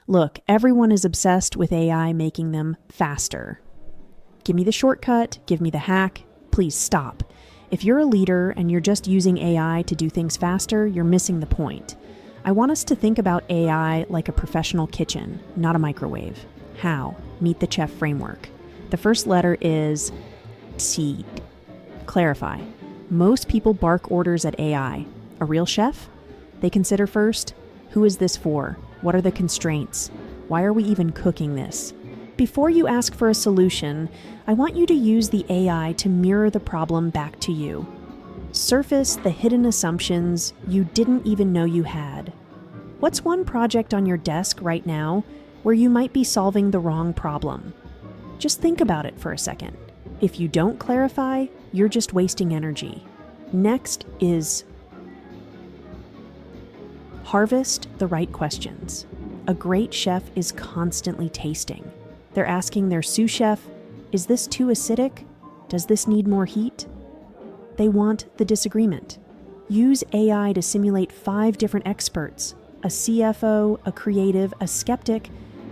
Look, everyone is obsessed with AI making them faster. Give me the shortcut, give me the hack, please stop. If you're a leader and you're just using AI to do things faster, you're missing the point. I want us to think about AI like a professional kitchen, not a microwave. How? Meet the chef framework. The first letter is T. Clarify. Most people bark orders at AI. A real chef? They consider first, who is this for? What are the constraints? Why are we even cooking this? Before you ask for a solution, I want you to use the AI to mirror the problem back to you. Surface the hidden assumptions you didn't even know you had. What's one project on your desk right now where you might be solving the wrong problem? Just think about it for a second. If you don't clarify, you're just wasting energy. Next is harvest the right questions. A great chef is constantly tasting. They're asking their sous chef, is this too acidic? Does this need more heat? They want the disagreement. Use AI to simulate 5 different experts, a CFO, a creative, a skeptic,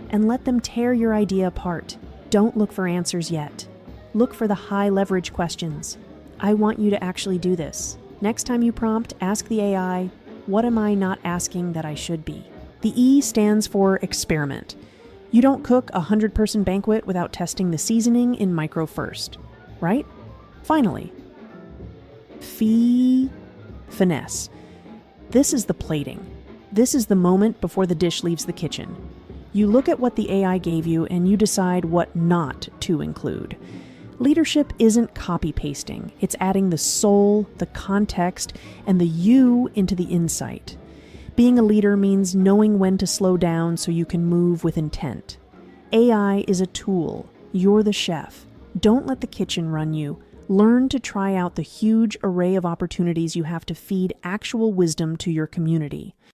and let them tear your idea apart. Don't look for answers yet. Look for the high leverage questions. I want you to actually do this. Next time you prompt, ask the AI, what am I not asking that I should be? The E stands for experiment. You don't cook a 100-person banquet without testing the seasoning in micro first, right? Finally, finesse. This is the plating. This is the moment before the dish leaves the kitchen. You look at what the AI gave you and you decide what not to include. Leadership isn't copy-pasting. It's adding the soul, the context, and the you into the insight. Being a leader means knowing when to slow down so you can move with intent. AI is a tool. You're the chef. Don't let the kitchen run you. Learn to try out the huge array of opportunities you have to feed actual wisdom to your community.